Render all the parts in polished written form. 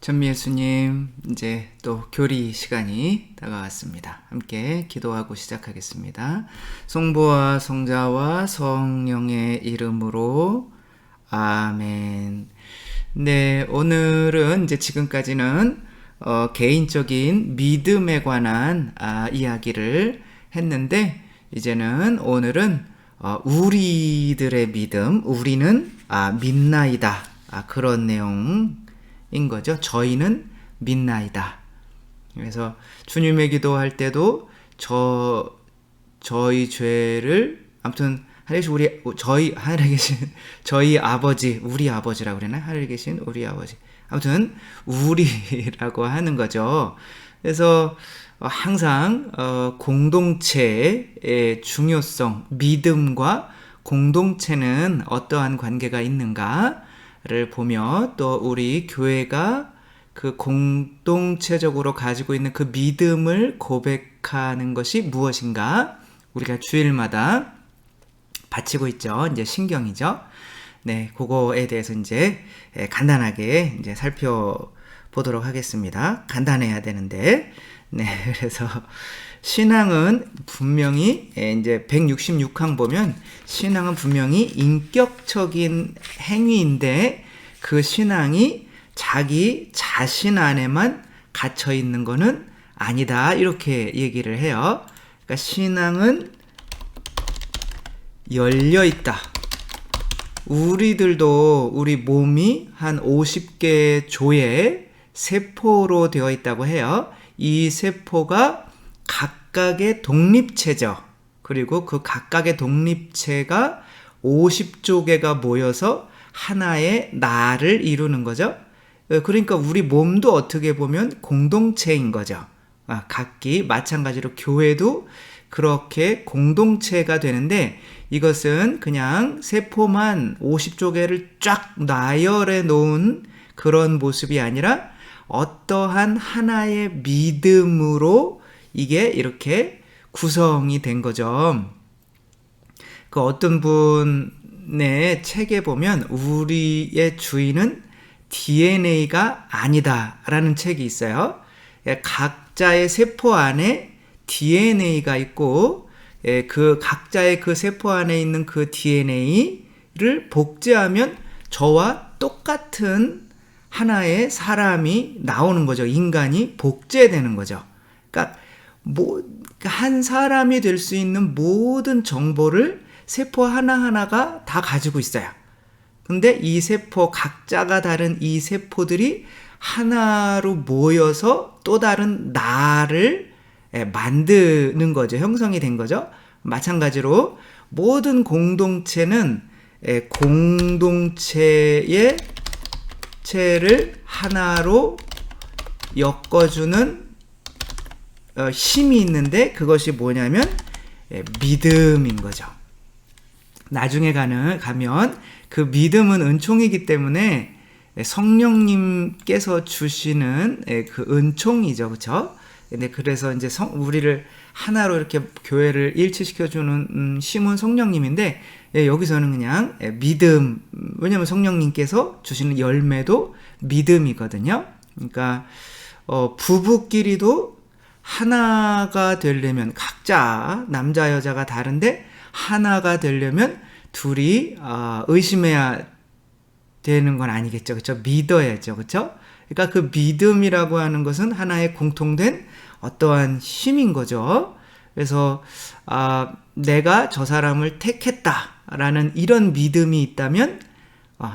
전미예수님, 이제 또 교리 시간이 다가왔습니다. 함께 기도하고 시작하겠습니다. 성부와 성자와 성령의 이름으로 아멘. 네, 오늘은 이제 지금까지는 개인적인 믿음에 관한 이야기를 했는데, 이제는 오늘은 우리들의 믿음, 우리는 믿나이다, 그런 내용 인 거죠. 저희는 믿나이다. 그래서 주님의 기도할 때도 저희 죄를, 아무튼 하늘에 계신 저희 아버지, 우리 아버지라고 그러나? 하늘에 계신 우리 아버지. 아무튼 우리라고 하는 거죠. 그래서 항상 공동체의 중요성, 믿음과 공동체는 어떠한 관계가 있는가를 보며, 또 우리 교회가 그 공동체적으로 가지고 있는 그 믿음을 고백하는 것이 무엇인가, 우리가 주일마다 바치고 있죠. 이제 신경이죠. 네, 그거에 대해서 이제 간단하게 이제 살펴보도록 하겠습니다. 간단해야 되는데, 네, 그래서 신앙은 분명히 이제 166항 보면 신앙은 분명히 인격적인 행위인데, 그 신앙이 자기 자신 안에만 갇혀 있는 거는 아니다, 이렇게 얘기를 해요. 그러니까 신앙은 열려 있다. 우리들도 우리 몸이 한 50개 조의 세포로 되어 있다고 해요. 이 세포가 각각의 독립체죠. 그리고 그 각각의 독립체가 50조개가 모여서 하나의 나를 이루는 거죠. 그러니까 우리 몸도 어떻게 보면 공동체인 거죠. 각기 마찬가지로 교회도 그렇게 공동체가 되는데, 이것은 그냥 세포만 50조개를 쫙 나열해 놓은 그런 모습이 아니라 어떠한 하나의 믿음으로 이게 이렇게 구성이 된 거죠. 그 어떤 분의 책에 보면 우리의 주인은 DNA가 아니다 라는 책이 있어요. 각자의 세포 안에 DNA가 있고, 그 각자의 그 세포 안에 있는 그 DNA를 복제하면 저와 똑같은 하나의 사람이 나오는 거죠. 인간이 복제되는 거죠. 그러니까 한 사람이 될 수 있는 모든 정보를 세포 하나하나가 다 가지고 있어요. 근데 이 세포, 각자가 다른 이 세포들이 하나로 모여서 또 다른 나를 만드는 거죠. 형성이 된 거죠. 마찬가지로 모든 공동체는 공동체의 체를 하나로 엮어주는 힘이 있는데, 그것이 뭐냐면 믿음인 거죠. 나중에 가면 그 믿음은 은총이기 때문에 성령님께서 주시는 그 은총이죠. 그렇죠? 근데 그래서 이제 우리를 하나로 이렇게 교회를 일치시켜주는 힘은 성령님인데, 여기서는 그냥 믿음, 왜냐하면 성령님께서 주시는 열매도 믿음이거든요. 그러니까 부부끼리도 하나가 되려면, 각자 남자 여자가 다른데 하나가 되려면 둘이 의심해야 되는 건 아니겠죠. 그렇죠? 믿어야죠. 그렇죠? 그러니까 그 믿음이라고 하는 것은 하나의 공통된 어떠한 힘인 거죠. 그래서 내가 저 사람을 택했다라는 이런 믿음이 있다면,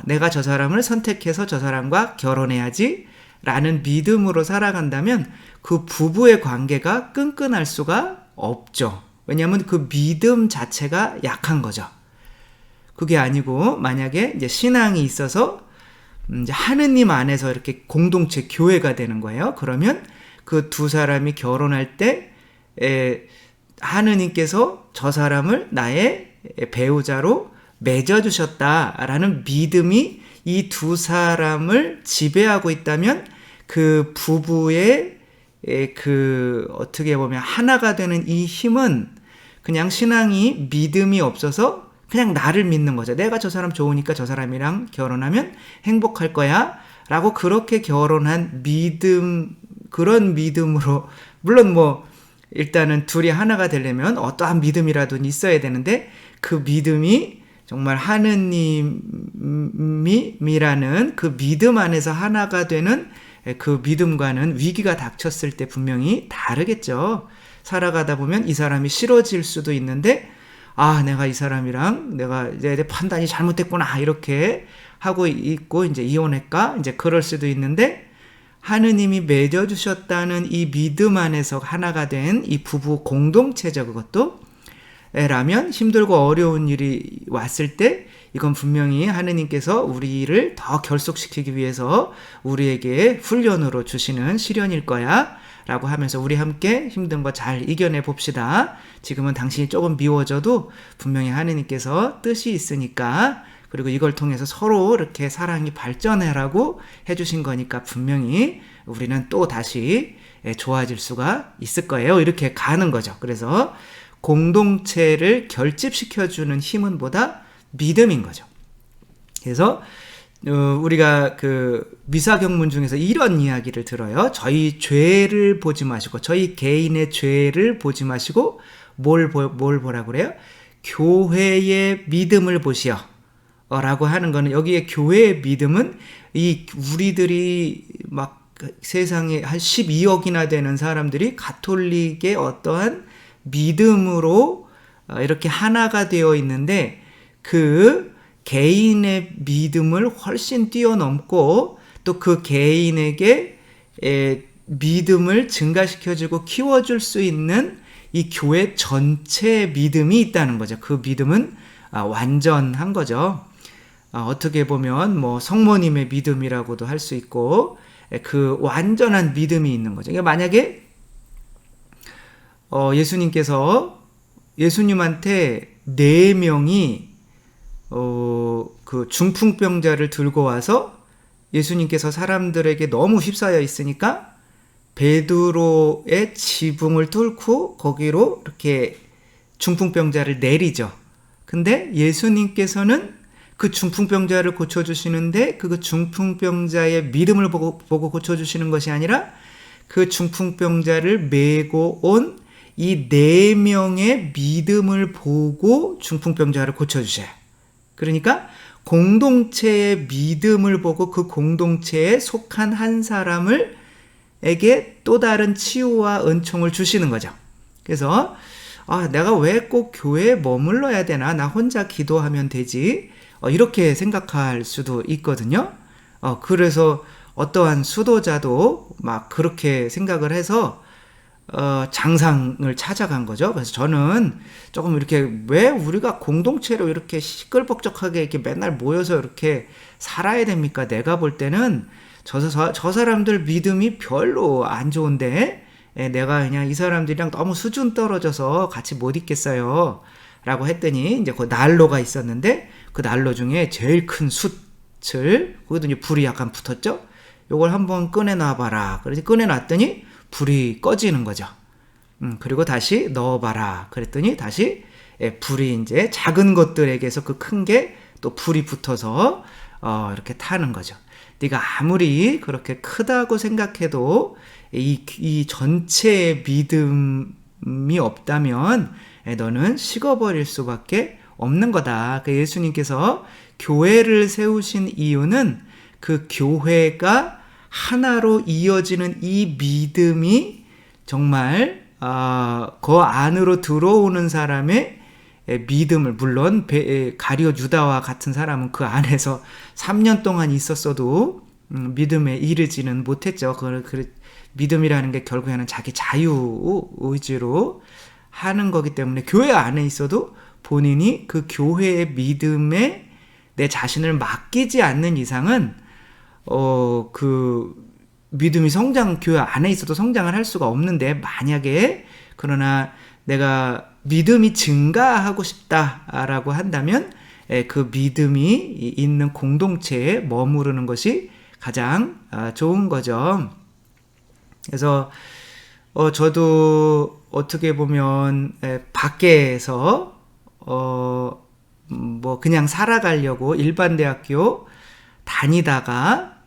내가 저 사람을 선택해서 저 사람과 결혼해야지 라는 믿음으로 살아간다면 그 부부의 관계가 끈끈할 수가 없죠. 왜냐하면 그 믿음 자체가 약한 거죠. 그게 아니고, 만약에 이제 신앙이 있어서 이제 하느님 안에서 이렇게 공동체 교회가 되는 거예요. 그러면 그 두 사람이 결혼할 때 하느님께서 저 사람을 나의 배우자로 맺어주셨다라는 믿음이 이 두 사람을 지배하고 있다면, 그 부부의 그 어떻게 보면 하나가 되는 이 힘은 그냥 신앙이 믿음이 없어서 그냥 나를 믿는 거죠. 내가 저 사람 좋으니까 저 사람이랑 결혼하면 행복할 거야 라고 그렇게 결혼한 믿음, 그런 믿음으로, 물론 뭐 일단은 둘이 하나가 되려면 어떠한 믿음이라도 있어야 되는데, 그 믿음이 정말 하느님이라는 그 믿음 안에서 하나가 되는 그 믿음과는 위기가 닥쳤을 때 분명히 다르겠죠. 살아가다 보면 이 사람이 싫어질 수도 있는데, 아, 내가 이 사람이랑 내가 내 판단이 잘못됐구나, 이렇게 하고 있고, 이제 이혼할까? 이제 그럴 수도 있는데, 하느님이 맺어주셨다는 이 믿음 안에서 하나가 된 이 부부 공동체죠, 그것도. 라면 힘들고 어려운 일이 왔을 때 이건 분명히 하느님께서 우리를 더 결속시키기 위해서 우리에게 훈련으로 주시는 시련일 거야 라고 하면서 우리 함께 힘든 거 잘 이겨내 봅시다. 지금은 당신이 조금 미워져도 분명히 하느님께서 뜻이 있으니까, 그리고 이걸 통해서 서로 이렇게 사랑이 발전해라고 해주신 거니까 분명히 우리는 또 다시 좋아질 수가 있을 거예요. 이렇게 가는 거죠. 그래서 공동체를 결집시켜주는 힘은 보다 믿음인 거죠. 그래서 우리가 그 미사경문 중에서 이런 이야기를 들어요. 저희 죄를 보지 마시고, 저희 개인의 죄를 보지 마시고 뭘 보라고 그래요? 교회의 믿음을 보시오 라고 하는 거는, 여기에 교회의 믿음은 이 우리들이 막 세상에 한 12억이나 되는 사람들이 가톨릭의 어떠한 믿음으로 이렇게 하나가 되어 있는데, 그 개인의 믿음을 훨씬 뛰어넘고 또 그 개인에게 믿음을 증가시켜주고 키워줄 수 있는 이 교회 전체의 믿음이 있다는 거죠. 그 믿음은 완전한 거죠. 어떻게 보면 뭐 성모님의 믿음이라고도 할 수 있고, 그 완전한 믿음이 있는 거죠. 그러니까 만약에 예수님께서 예수님한테 4명이 그 중풍병자를 들고 와서 예수님께서 사람들에게 너무 휩싸여 있으니까 베드로의 지붕을 뚫고 거기로 이렇게 중풍병자를 내리죠. 근데 예수님께서는 그 중풍병자를 고쳐주시는데 그 중풍병자의 믿음을 보고 고쳐주시는 것이 아니라 그 중풍병자를 메고 온 이 4명의 믿음을 보고 중풍병자를 고쳐주셔요. 그러니까 공동체의 믿음을 보고 그 공동체에 속한 한 사람에게 또 다른 치유와 은총을 주시는 거죠. 그래서 내가 왜 꼭 교회에 머물러야 되나? 나 혼자 기도하면 되지. 이렇게 생각할 수도 있거든요. 그래서 어떠한 수도자도 막 그렇게 생각을 해서 장상을 찾아간 거죠. 그래서 저는 조금 이렇게, 왜 우리가 공동체로 이렇게 시끌벅적하게 이렇게 맨날 모여서 이렇게 살아야 됩니까? 내가 볼 때는 저 사람들 믿음이 별로 안 좋은데, 내가 그냥 이 사람들이랑 너무 수준 떨어져서 같이 못 있겠어요 라고 했더니, 이제 그 난로가 있었는데 그 난로 중에 제일 큰 숯을, 거기도 이제 불이 약간 붙었죠. 요걸 한번 꺼내놔봐라. 그래서 꺼내놨더니 불이 꺼지는 거죠. 그리고 다시 넣어봐라. 그랬더니 다시 불이, 이제 작은 것들에게서 그 큰 게 또 불이 붙어서 이렇게 타는 거죠. 네가 아무리 그렇게 크다고 생각해도 이 전체의 믿음이 없다면 너는 식어버릴 수밖에 없는 거다. 그 예수님께서 교회를 세우신 이유는 그 교회가 하나로 이어지는 이 믿음이 정말 그 안으로 들어오는 사람의 믿음을, 물론 가룟 유다와 같은 사람은 그 안에서 3년 동안 있었어도 믿음에 이르지는 못했죠. 그 믿음이라는 게 결국에는 자기 자유 의지로 하는 거기 때문에 교회 안에 있어도 본인이 그 교회의 믿음에 내 자신을 맡기지 않는 이상은 그 믿음이 교회 안에 있어도 성장을 할 수가 없는데, 만약에 그러나 내가 믿음이 증가하고 싶다라고 한다면 그 믿음이 있는 공동체에 머무르는 것이 가장 좋은 거죠. 그래서 저도 어떻게 보면 밖에서 뭐 그냥 살아가려고 일반 대학교 다니다가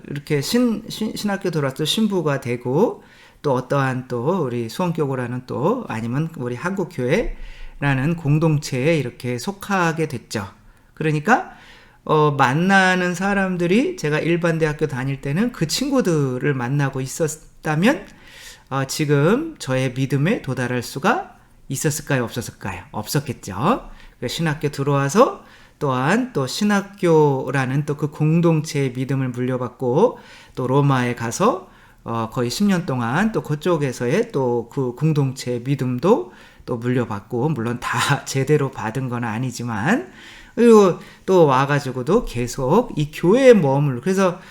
이렇게 신학교 들어와서 신부가 되고, 또 어떠한 또 우리 수원교구라는 또 아니면 우리 한국교회라는 공동체에 이렇게 속하게 됐죠. 그러니까 만나는 사람들이 제가 일반 대학교 다닐 때는 그 친구들을 만나고 있었다면 지금 저의 믿음에 도달할 수가 있었을까요? 없었을까요? 없었겠죠. 신학교 들어와서 또한 또 신학교라는 또 그 공동체의 믿음을 물려받고, 또 로마에 가서 거의 10년 동안 또 그쪽에서의 또 그 공동체의 믿음도 또 물려받고, 물론 다 제대로 받은 건 아니지만, 그리고 또 와가지고도 계속 이 교회에 머물러. 그래서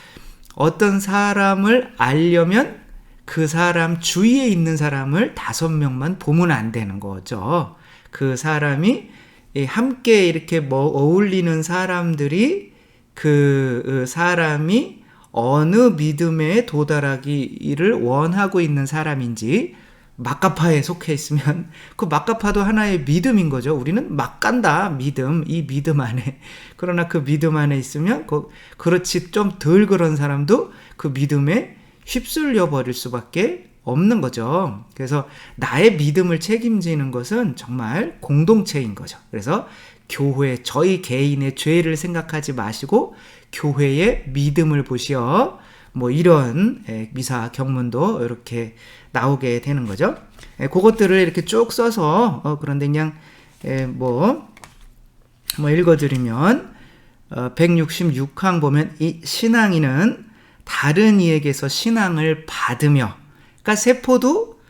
어떤 사람을 알려면 그 사람 주위에 있는 사람을 5명만 보면 안 되는 거죠. 그 사람이 함께 이렇게 어울리는 사람들이 그 사람이 어느 믿음에 도달하기를 원하고 있는 사람인지, 막가파에 속해 있으면 그 막가파도 하나의 믿음인 거죠. 우리는 막 간다, 믿음, 이 믿음 안에. 그러나 그 믿음 안에 있으면 그렇지 좀 덜 그런 사람도 그 믿음에 휩쓸려 버릴 수밖에 없는 거죠. 그래서 나의 믿음을 책임지는 것은 정말 공동체인 거죠. 그래서 교회, 저희 개인의 죄를 생각하지 마시고 교회의 믿음을 보시어, 뭐 이런 미사 경문도 이렇게 나오게 되는 거죠. 그것들을 이렇게 쭉 써서 그런데 그냥 뭐 읽어드리면 166항 보면 이 신앙인은 다른 이에게서 신앙을 받으며, 그러니까 세포도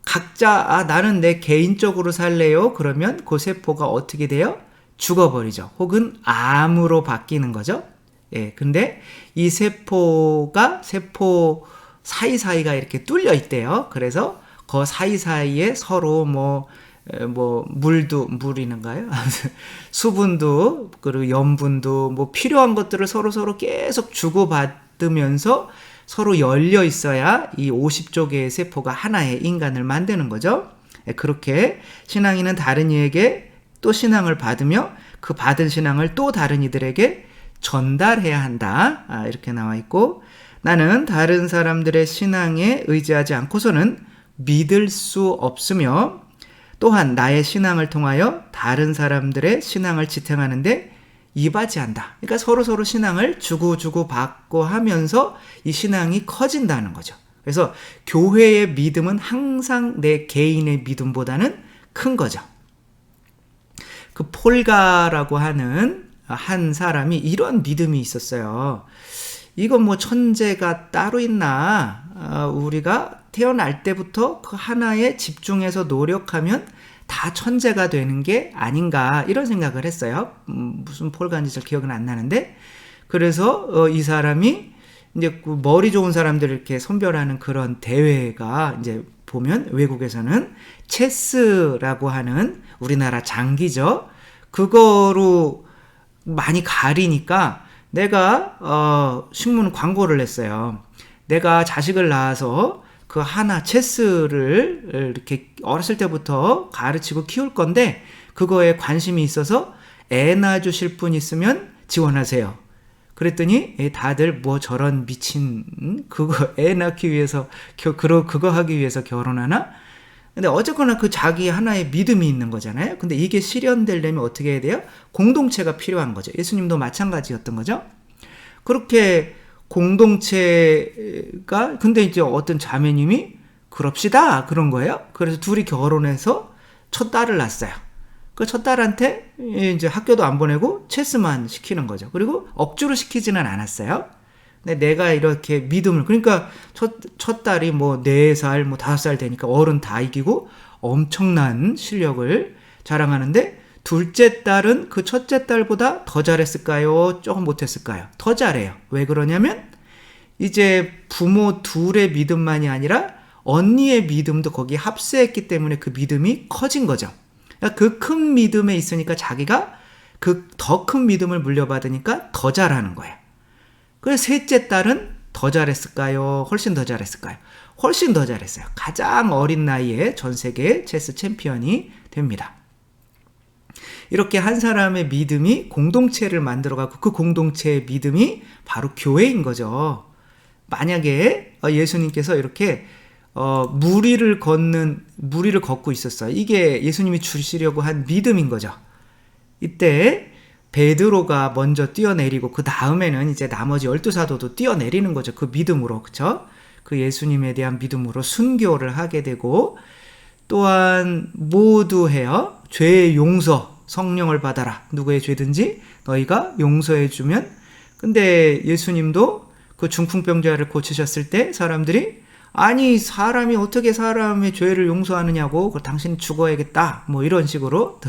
각자 나는 내 개인적으로 살래요. 그러면 그 세포가 어떻게 돼요? 죽어버리죠. 혹은 암으로 바뀌는 거죠. 근데 이 세포 사이사이가 이렇게 뚫려 있대요. 그래서 그 사이사이에 서로 물인가요? 수분도, 그리고 염분도, 뭐 필요한 것들을 서로 계속 주고받으면서 서로 열려 있어야 이 50조 개의 세포가 하나의 인간을 만드는 거죠. 그렇게 신앙인은 다른 이에게 또 신앙을 받으며 그 받은 신앙을 또 다른 이들에게 전달해야 한다. 이렇게 나와 있고, 나는 다른 사람들의 신앙에 의지하지 않고서는 믿을 수 없으며, 또한 나의 신앙을 통하여 다른 사람들의 신앙을 지탱하는데 이바지한다. 그러니까 서로 신앙을 주고 받고 하면서 이 신앙이 커진다는 거죠. 그래서 교회의 믿음은 항상 내 개인의 믿음보다는 큰 거죠. 그 폴가라고 하는 한 사람이 이런 믿음이 있었어요. 이건 뭐 천재가 따로 있나? 우리가 태어날 때부터 그 하나에 집중해서 노력하면 다 천재가 되는 게 아닌가, 이런 생각을 했어요. 무슨 폴가인지 잘 기억은 안 나는데, 그래서 이 사람이 이제 머리 좋은 사람들을 이렇게 선별하는 그런 대회가 이제 보면 외국에서는 체스라고 하는 우리나라 장기죠. 그거로 많이 가리니까 내가 신문 광고를 냈어요. 내가 자식을 낳아서 그 하나 체스를 이렇게 어렸을 때부터 가르치고 키울 건데 그거에 관심이 있어서 애 낳아주실 분 있으면 지원하세요. 그랬더니 다들 뭐 저런 미친 그거 애 낳기 위해서 그거 하기 위해서 결혼하나? 근데 어쨌거나 그 자기 하나의 믿음이 있는 거잖아요. 근데 이게 실현되려면 어떻게 해야 돼요? 공동체가 필요한 거죠. 예수님도 마찬가지였던 거죠. 그렇게 공동체가, 근데 이제 어떤 자매님이 그럽시다 그런 거예요. 그래서 둘이 결혼해서 첫 딸을 낳았어요. 그 첫 딸한테 이제 학교도 안 보내고 체스만 시키는 거죠. 그리고 억지로 시키지는 않았어요. 근데 내가 이렇게 믿음을, 그러니까 첫 딸이 뭐 4살, 뭐 5살 되니까 어른 다 이기고 엄청난 실력을 자랑하는데, 둘째 딸은 그 첫째 딸보다 더 잘했을까요? 조금 못했을까요? 더 잘해요. 왜 그러냐면 이제 부모 둘의 믿음만이 아니라 언니의 믿음도 거기에 합세했기 때문에 그 믿음이 커진 거죠. 그 큰 믿음에 있으니까 자기가 그 더 큰 믿음을 물려받으니까 더 잘하는 거예요. 그래서 셋째 딸은 더 잘했을까요? 훨씬 더 잘했을까요? 훨씬 더 잘했어요. 가장 어린 나이에 전 세계 체스 챔피언이 됩니다. 이렇게 한 사람의 믿음이 공동체를 만들어가고 그 공동체의 믿음이 바로 교회인 거죠. 만약에 예수님께서 이렇게 무리를 걷고 있었어요. 이게 예수님이 주시려고 한 믿음인 거죠. 이때 베드로가 먼저 뛰어내리고 그 다음에는 이제 나머지 12사도도 뛰어내리는 거죠. 그 믿음으로. 그쵸? 그 예수님에 대한 믿음으로 순교를 하게 되고, 또한 모두 해요. 죄의 용서, 성령을 받아라. 누구의 죄든지 너희가 용서해 주면. 근데 예수님도 그 중풍병자를 고치셨을 때 사람들이 아니 사람이 어떻게 사람의 죄를 용서하느냐고, 당신 죽어야겠다, 뭐 이런 식으로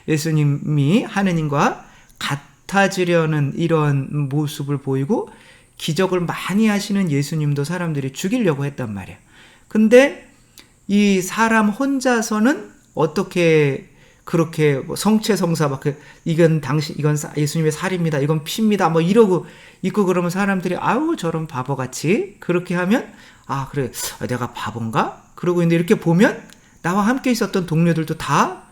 예수님이 하느님과 같아지려는 이런 모습을 보이고, 기적을 많이 하시는 예수님도 사람들이 죽이려고 했단 말이에요. 근데 이 사람 혼자서는 어떻게 그렇게 성체성사 막 이건 예수님의 살입니다, 이건 피입니다, 뭐 이러고 있고, 그러면 사람들이 아우 저런 바보같이 그렇게 하면 그래 내가 바본가? 그러고 있는데 이렇게 보면 나와 함께 있었던 동료들도 다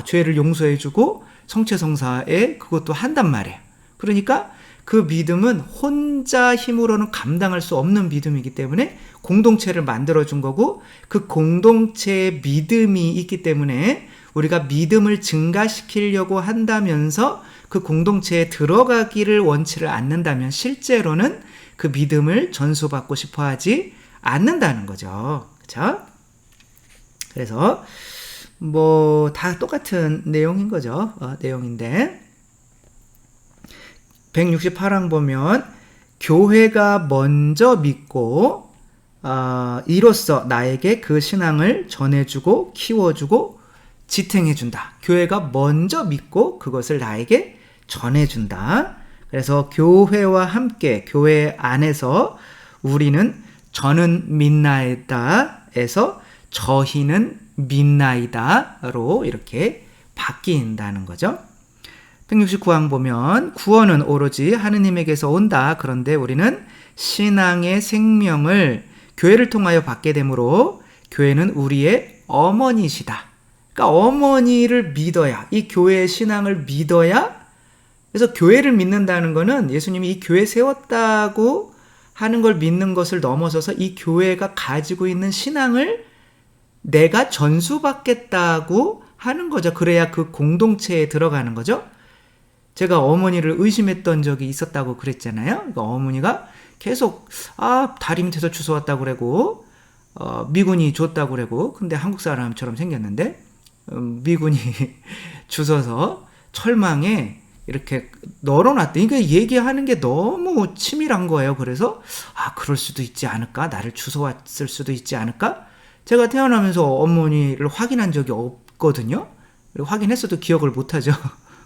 죄를 용서해주고 성체성사에 그것도 한단 말이에요. 그러니까 그 믿음은 혼자 힘으로는 감당할 수 없는 믿음이기 때문에 공동체를 만들어준 거고, 그 공동체의 믿음이 있기 때문에 우리가 믿음을 증가시키려고 한다면서 그 공동체에 들어가기를 원치를 않는다면 실제로는 그 믿음을 전수받고 싶어 하지 않는다는 거죠. 그렇죠? 그래서 뭐 다 똑같은 내용인 거죠. 내용인데 168항 보면 교회가 먼저 믿고 이로써 나에게 그 신앙을 전해주고 키워주고 지탱해준다. 교회가 먼저 믿고 그것을 나에게 전해준다. 그래서 교회와 함께 교회 안에서 우리는 저는 믿나이다에서 저희는 믿나이다로 이렇게 바뀐다는 거죠. 169항 보면 구원은 오로지 하느님에게서 온다. 그런데 우리는 신앙의 생명을 교회를 통하여 받게 되므로 교회는 우리의 어머니시다. 그러니까 어머니를 믿어야, 이 교회의 신앙을 믿어야, 그래서 교회를 믿는다는 거는 예수님이 이 교회 세웠다고 하는 걸 믿는 것을 넘어서서 이 교회가 가지고 있는 신앙을 내가 전수받겠다고 하는 거죠. 그래야 그 공동체에 들어가는 거죠. 제가 어머니를 의심했던 적이 있었다고 그랬잖아요. 그러니까 어머니가 계속 다리 밑에서 주워왔다고 그러고 미군이 줬다고 그러고, 근데 한국 사람처럼 생겼는데 미군이 주워서 철망에 이렇게 널어놨더니, 그러니까 얘기하는 게 너무 치밀한 거예요. 그래서 그럴 수도 있지 않을까? 나를 주워왔을 수도 있지 않을까? 제가 태어나면서 어머니를 확인한 적이 없거든요. 확인했어도 기억을 못하죠.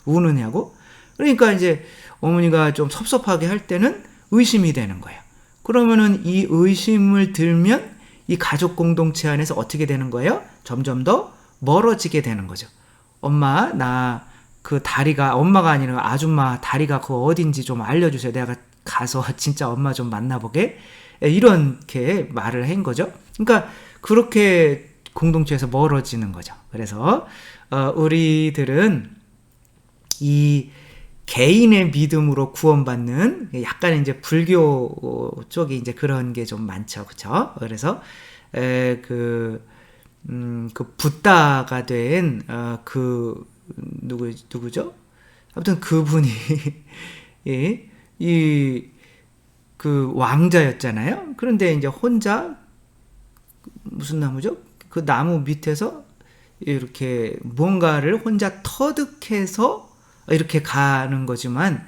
우느냐고. 그러니까 이제 어머니가 좀 섭섭하게 할 때는 의심이 되는 거예요. 그러면은 이 의심을 들면 이 가족 공동체 안에서 어떻게 되는 거예요? 점점 더 멀어지게 되는 거죠. 엄마, 나 그 다리가, 엄마가 아니라 아줌마 다리가 그거 어딘지 좀 알려주세요. 내가 가서 진짜 엄마 좀 만나보게. 이렇게 말을 한 거죠. 그러니까 그렇게 공동체에서 멀어지는 거죠. 그래서 우리들은 이 개인의 믿음으로 구원받는, 약간 이제 불교 쪽이 이제 그런 게 좀 많죠. 그쵸? 그래서 그 붓다가 된 누구죠? 아무튼 그분이 그 왕자였잖아요. 그런데 이제 혼자 무슨 나무죠? 그 나무 밑에서 이렇게 뭔가를 혼자 터득해서 이렇게 가는 거지만,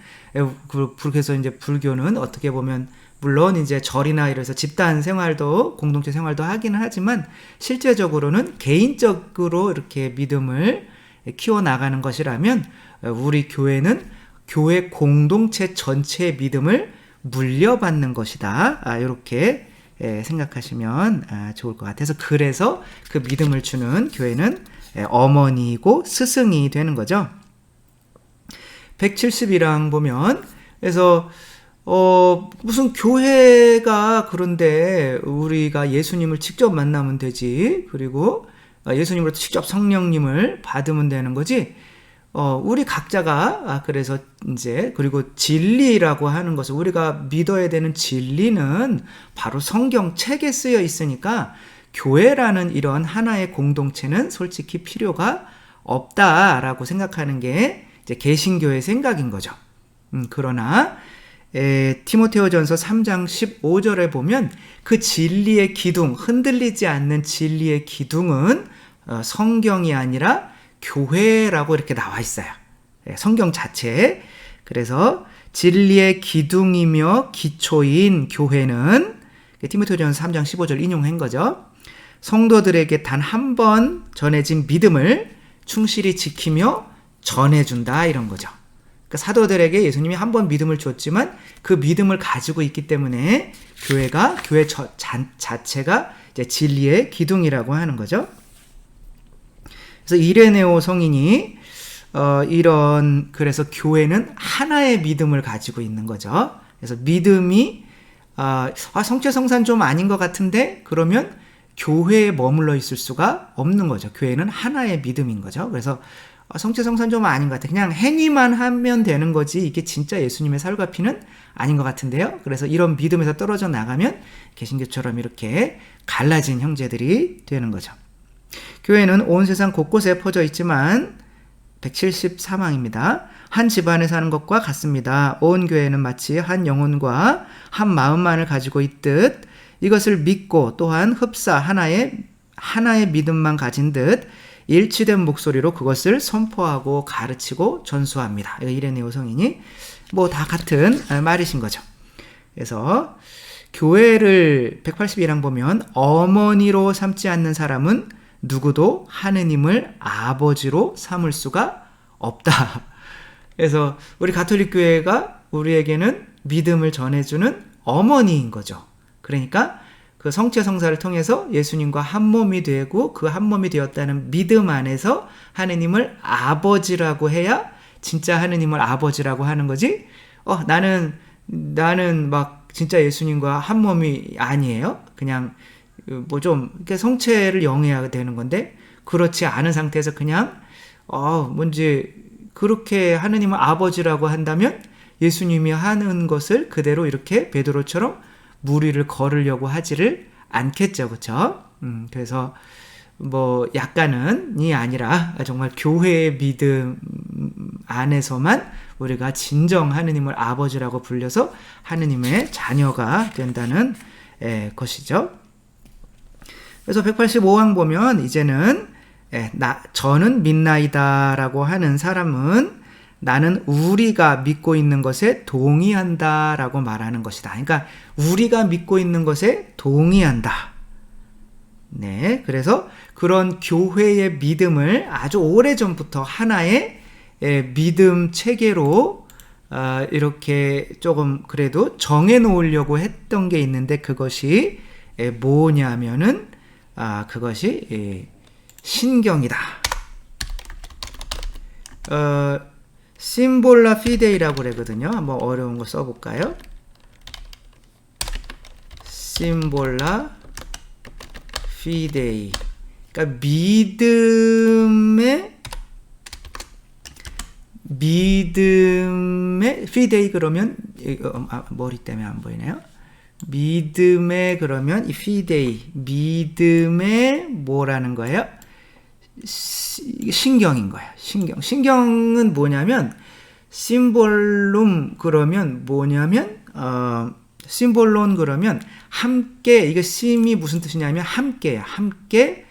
그래서 이제 불교는 어떻게 보면 물론 이제 절이나 이래서 집단 생활도 공동체 생활도 하기는 하지만 실제적으로는 개인적으로 이렇게 믿음을 키워나가는 것이라면, 우리 교회는 교회 공동체 전체의 믿음을 물려받는 것이다. 이렇게 생각하시면 좋을 것 같아서, 그래서 그 믿음을 주는 교회는 어머니이고 스승이 되는 거죠. 171항 보면, 그래서 무슨 교회가, 그런데 우리가 예수님을 직접 만나면 되지, 그리고 예수님으로부터 직접 성령님을 받으면 되는 거지, 우리 각자가 그래서 이제 그리고 진리라고 하는 것을 우리가 믿어야 되는 진리는 바로 성경책에 쓰여 있으니까 교회라는 이런 하나의 공동체는 솔직히 필요가 없다라고 생각하는 게 이제 개신교의 생각인 거죠. 그러나 디모데후전서 3장 15절에 보면 그 진리의 기둥, 흔들리지 않는 진리의 기둥은 성경이 아니라 교회라고 이렇게 나와 있어요. 성경 자체에. 그래서 진리의 기둥이며 기초인 교회는 디모데후전서 3장 15절 인용한 거죠. 성도들에게 단 한 번 전해진 믿음을 충실히 지키며 전해준다 이런 거죠. 그러니까 사도들에게 예수님이 한 번 믿음을 줬지만 그 믿음을 가지고 있기 때문에 교회 자체가 이제 진리의 기둥이라고 하는 거죠. 그래서 이레네오 성인이 그래서 교회는 하나의 믿음을 가지고 있는 거죠. 그래서 믿음이 성체성산 좀 아닌 것 같은데 그러면 교회에 머물러 있을 수가 없는 거죠. 교회는 하나의 믿음인 거죠. 그래서 성체성산 좀 아닌 것 같아. 그냥 행위만 하면 되는 거지 이게 진짜 예수님의 살과 피는 아닌 것 같은데요. 그래서 이런 믿음에서 떨어져 나가면 개신교처럼 이렇게 갈라진 형제들이 되는 거죠. 교회는 온 세상 곳곳에 퍼져 있지만 174망입니다. 한 집안에 사는 것과 같습니다. 온 교회는 마치 한 영혼과 한 마음만을 가지고 있듯 이것을 믿고 또한 흡사 하나의 믿음만 가진 듯 일치된 목소리로 그것을 선포하고 가르치고 전수합니다. 이레네오 성인이 다 같은 말이신 거죠. 그래서 교회를 181항 보면 어머니로 삼지 않는 사람은 누구도 하느님을 아버지로 삼을 수가 없다. 그래서 우리 가톨릭 교회가 우리에게는 믿음을 전해주는 어머니인 거죠. 그러니까 그 성체성사를 통해서 예수님과 한 몸이 되고 그 한 몸이 되었다는 믿음 안에서 하느님을 아버지라고 해야 진짜 하느님을 아버지라고 하는 거지. 나는 막 진짜 예수님과 한 몸이 아니에요. 그냥 좀 성체를 영해야 되는 건데 그렇지 않은 상태에서 그냥 뭔지 그렇게 하느님을 아버지라고 한다면 예수님이 하는 것을 그대로 이렇게 베드로처럼 무리를 걸으려고 하지를 않겠죠. 그렇죠? 그래서 약간은이 아니라 정말 교회의 믿음 안에서만 우리가 진정 하느님을 아버지라고 불려서 하느님의 자녀가 된다는 것이죠. 그래서 185항 보면 이제는 저는 믿나이다라고 하는 사람은 나는 우리가 믿고 있는 것에 동의한다라고 말하는 것이다. 그러니까 우리가 믿고 있는 것에 동의한다. 네, 그래서 그런 교회의 믿음을 아주 오래전부터 하나의 믿음 체계로 이렇게 조금 그래도 정해 놓으려고 했던 게 있는데 그것이 뭐냐면은 그것이 신경이다. 심볼라 피데이라고 그러거든요. 한번 어려운 거 써볼까요? 심볼라 피데이. 그러니까 믿음의 피데이 그러면 머리 때문에 안 보이네요. 믿음의 그러면 이 피데이 믿음의 뭐라는 거예요? 신경인 거예요. 신경은 뭐냐면 심볼룸 그러면 뭐냐면 심볼론 그러면 함께 이거 심이 무슨 뜻이냐면 함께야. 함께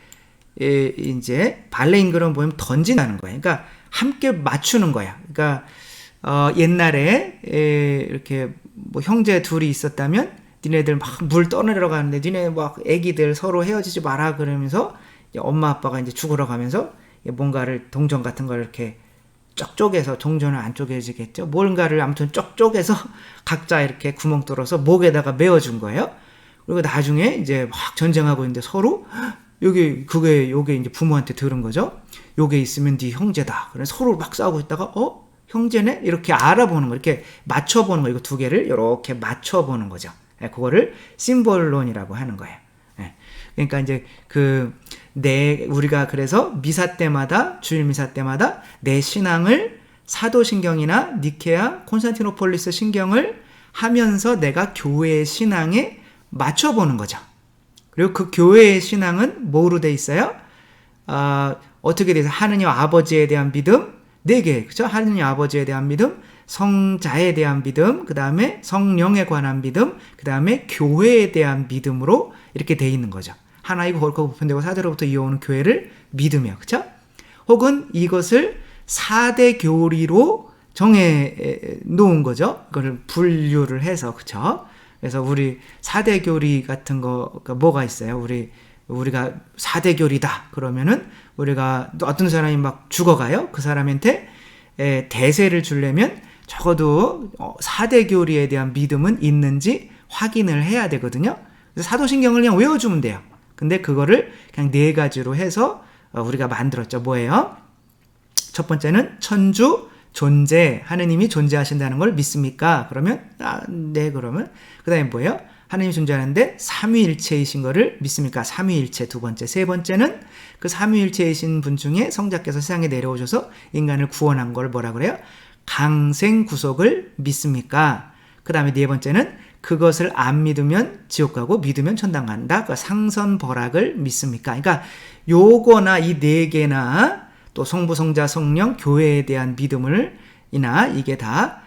이제 발레인 그런 보면 던진다는 거예요. 그러니까 함께 맞추는 거야. 그러니까 옛날에 이렇게 형제 둘이 있었다면 니네들 막 물 떠내려 가는데 니네 막 애기들 서로 헤어지지 마라 그러면서 엄마 아빠가 이제 죽으러 가면서 뭔가를 동전 같은 걸 이렇게 쩍 쪼개서 동전을 안 쪼개지겠죠. 뭔가를 아무튼 쩍 쪼개서 각자 이렇게 구멍 뚫어서 목에다가 메어준 거예요. 그리고 나중에 이제 막 전쟁하고 있는데 서로 요게 이제 부모한테 들은 거죠. 요게 있으면 네 형제다. 그래서 서로 막 싸우고 있다가 형제네? 이렇게 알아보는 거, 이렇게 맞춰보는 거, 이거 두 개를 이렇게 맞춰보는 거죠. 그거를 심볼론이라고 하는 거예요. 그러니까 이제 우리가 그래서 미사 때마다, 주일 미사 때마다 내 신앙을 사도신경이나 니케아, 콘스탄티노폴리스 신경을 하면서 내가 교회의 신앙에 맞춰보는 거죠. 그리고 그 교회의 신앙은 뭐로 돼 있어요? 어떻게 돼서 하느님 아버지에 대한 믿음 4개, 그렇죠? 하느님 아버지에 대한 믿음, 성자에 대한 믿음, 그 다음에 성령에 관한 믿음, 그 다음에 교회에 대한 믿음으로 이렇게 돼 있는 거죠. 하나이고 거룩하고 보편되고 사대로부터 이어오는 교회를 믿으며, 그렇죠? 혹은 이것을 4대 교리로 정해 놓은 거죠. 그걸 분류를 해서, 그렇죠? 그래서 우리 4대 교리 같은 거가 뭐가 있어요? 우리가 4대 교리다 그러면은 우리가 또 어떤 사람이 막 죽어가요. 그 사람한테 대세를 주려면 적어도 4대 교리에 대한 믿음은 있는지 확인을 해야 되거든요. 그래서 사도신경을 그냥 외워주면 돼요. 근데 그거를 그냥 4가지로 해서 우리가 만들었죠. 뭐예요? 첫 번째는 천주 존재, 하느님이 존재하신다는 걸 믿습니까? 그러면 네. 그러면 그 다음에 뭐예요? 하느님이 존재하는데 삼위일체이신 거를 믿습니까? 삼위일체. 두 번째. 세 번째는 그 삼위일체이신 분 중에 성자께서 세상에 내려오셔서 인간을 구원한 걸 뭐라 그래요? 강생구속을 믿습니까? 그 다음에 네 번째는 그것을 안 믿으면 지옥 가고 믿으면 천당 간다. 그 상선벌악을 믿습니까? 그러니까 요거나 이 4개나 또 성부, 성자, 성령, 교회에 대한 이게 다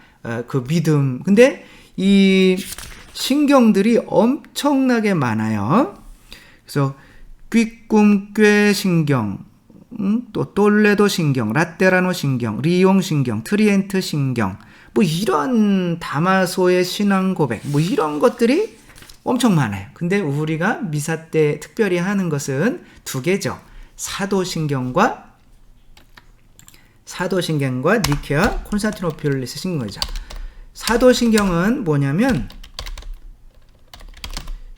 그 믿음. 근데 이 신경들이 엄청나게 많아요. 그래서 귓꿈꾀 신경, 또 똘레도 신경, 라테라노 신경, 리옹 신경, 트리엔트 신경, 뭐 이런 다마소의 신앙 고백, 뭐 이런 것들이 엄청 많아요. 근데 우리가 미사 때 특별히 하는 것은 2개죠. 사도신경과 니케아 콘스탄티노폴리스 신경이죠. 사도신경은 뭐냐면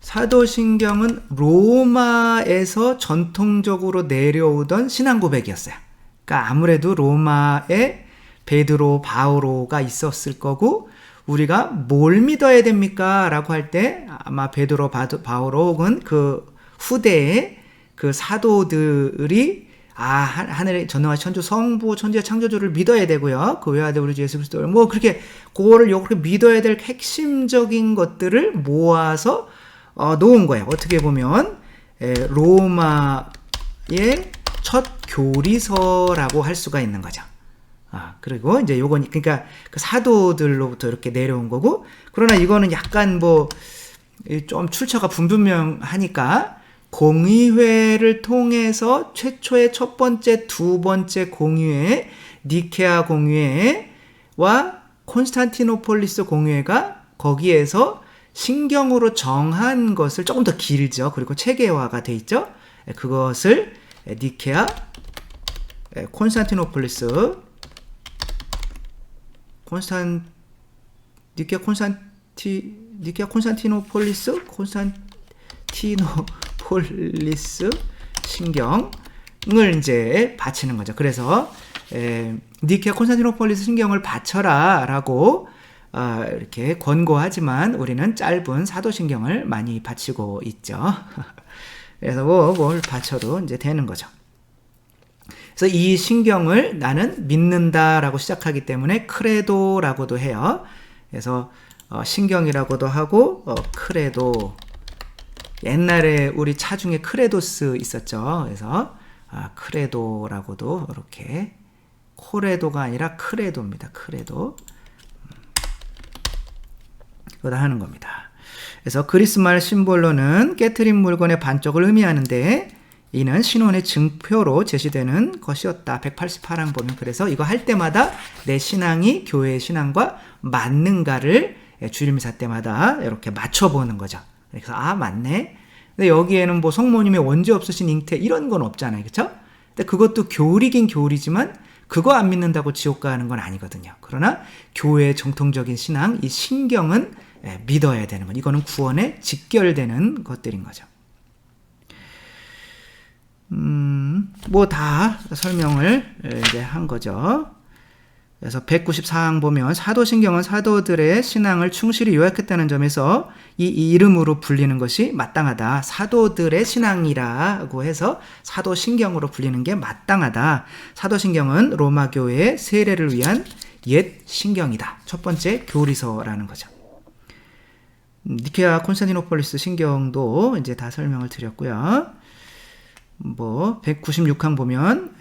사도신경은 로마에서 전통적으로 내려오던 신앙 고백이었어요. 그러니까 아무래도 로마에 베드로, 바오로가 있었을 거고 우리가 뭘 믿어야 됩니까? 라고 할 때 아마 베드로, 바오로 혹은 그 후대의 그 사도들이 하늘의 전능하신 천주 성부 천지의 창조주를 믿어야 되고요. 그 외아들 우리 주 예수 그리스도를 뭐 그렇게 그거를 믿어야 될 핵심적인 것들을 모아서 놓은 거예요. 어떻게 보면 로마의 첫 교리서라고 할 수가 있는 거죠. 그리고 이제 요건 그러니까 그 사도들로부터 이렇게 내려온 거고, 그러나 이거는 약간 뭐 좀 출처가 불분명하니까 공의회를 통해서 최초의 첫 번째, 두 번째 공의회, 니케아 공의회와 콘스탄티노폴리스 공의회가 거기에서 신경으로 정한 것을 조금 더 길죠. 그리고 체계화가 돼 있죠. 그것을 니케아, 콘스탄티노폴리스 신경을 이제 바치는 거죠. 그래서 니케아 콘스탄티노폴리스 신경을 바쳐라 라고 이렇게 권고하지만 우리는 짧은 사도신경을 많이 바치고 있죠. 그래서 뭘 바쳐도 이제 되는 거죠. 그래서 이 신경을 나는 믿는다라고 시작하기 때문에 크레도라고도 해요. 그래서 신경이라고도 하고 크레도. 옛날에 우리 차 중에 크레도스 있었죠. 그래서 크레도라고도 이렇게 코레도가 아니라 크레도입니다. 크레도. 그거 하는 겁니다. 그래서 그리스말 심볼로는 깨트린 물건의 반쪽을 의미하는데 이는 신혼의 증표로 제시되는 것이었다. 188항 보면 그래서 이거 할 때마다 내 신앙이 교회의 신앙과 맞는가를 주일미사 때마다 이렇게 맞춰보는 거죠. 그래서 맞네. 근데 여기에는 뭐 성모님의 원죄 없으신 잉태 이런 건 없잖아요. 그렇죠? 근데 그것도 교리긴 교리지만 그거 안 믿는다고 지옥 가는 건 아니거든요. 그러나 교회의 정통적인 신앙, 이 신경은 믿어야 되는 건 이거는 구원에 직결되는 것들인 거죠. 뭐 다 설명을 이제 한 거죠. 그래서 194항 보면 사도신경은 사도들의 신앙을 충실히 요약했다는 점에서 이 이름으로 불리는 것이 마땅하다. 사도들의 신앙이라고 해서 사도신경으로 불리는 게 마땅하다. 사도신경은 로마 교회의 세례를 위한 옛 신경이다. 첫 번째 교리서라는 거죠. 니케아 콘스탄티노폴리스 신경도 이제 다 설명을 드렸고요. 196항 보면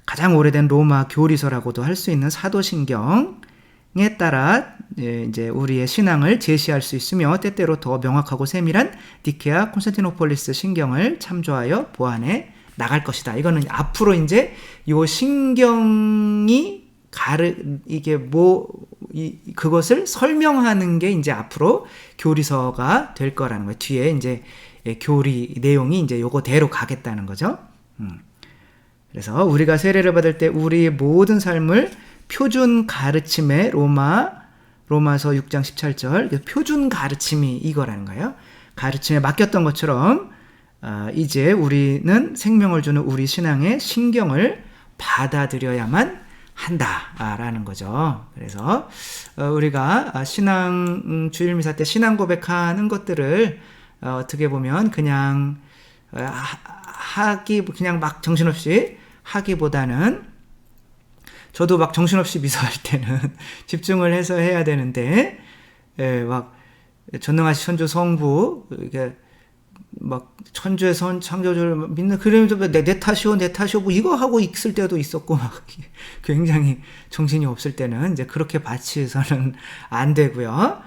가장 오래된 로마 교리서라고도 할 수 있는 사도신경에 따라 이제 우리의 신앙을 제시할 수 있으며 때때로 더 명확하고 세밀한 니케아 콘스탄티노폴리스 신경을 참조하여 보완해 나갈 것이다. 이거는 앞으로 이제 요 신경이 그것을 설명하는 게 이제 앞으로 교리서가 될 거라는 거예요. 뒤에 이제 교리 내용이 이제 요거대로 가겠다는 거죠. 그래서 우리가 세례를 받을 때 우리 모든 삶을 표준 가르침의 로마서 6장 17절 표준 가르침이 이거라는 거예요. 가르침에 맡겼던 것처럼 이제 우리는 생명을 주는 우리 신앙의 신경을 받아들여야만 한다라는 거죠. 그래서 우리가 신앙 주일미사 때 신앙 고백하는 것들을 어떻게 보면 그냥 그냥 막 정신없이 하기보다는 저도 막 정신없이 미사할 때는 집중을 해서 해야 되는데 막 전능하신 천주 성부 이게 막 천주의 선 창조주를 믿는 그러면서 내 탓이오 뭐 이거 하고 있을 때도 있었고 막 굉장히 정신이 없을 때는 이제 그렇게 바치서는 안 되고요.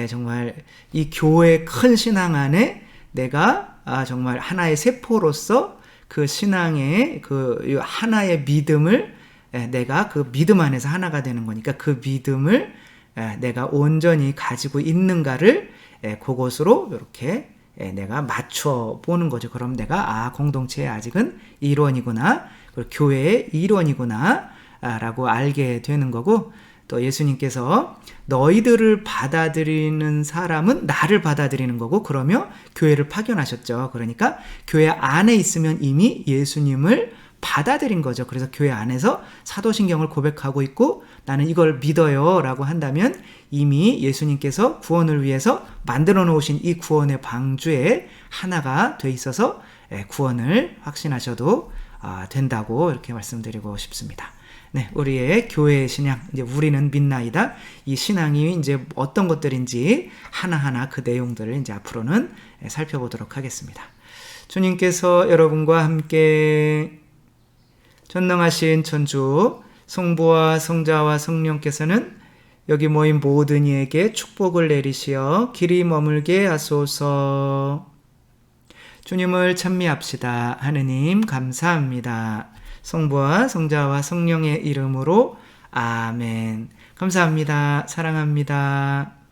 정말 이 교회의 큰 신앙 안에 내가 정말 하나의 세포로서 그 신앙의 그 하나의 믿음을 내가 그 믿음 안에서 하나가 되는 거니까 그 믿음을 내가 온전히 가지고 있는가를 그것으로 이렇게 내가 맞춰 보는 거죠. 그럼 내가 공동체의 아직은 일원이구나, 그리고 교회의 일원이구나 라고 알게 되는 거고, 또 예수님께서 너희들을 받아들이는 사람은 나를 받아들이는 거고, 그러며 교회를 파견하셨죠. 그러니까 교회 안에 있으면 이미 예수님을 받아들인 거죠. 그래서 교회 안에서 사도신경을 고백하고 있고 나는 이걸 믿어요 라고 한다면 이미 예수님께서 구원을 위해서 만들어 놓으신 이 구원의 방주에 하나가 돼 있어서 구원을 확신하셔도 된다고 이렇게 말씀드리고 싶습니다. 네, 우리의 교회의 신앙, 이제 우리는 믿나이다. 이 신앙이 이제 어떤 것들인지 하나하나 그 내용들을 이제 앞으로는 살펴보도록 하겠습니다. 주님께서 여러분과 함께 전능하신 천주 성부와 성자와 성령께서는 여기 모인 모든 이에게 축복을 내리시어 길이 머물게 하소서. 주님을 찬미합시다. 하느님 감사합니다. 성부와 성자와 성령의 이름으로 아멘. 감사합니다. 사랑합니다.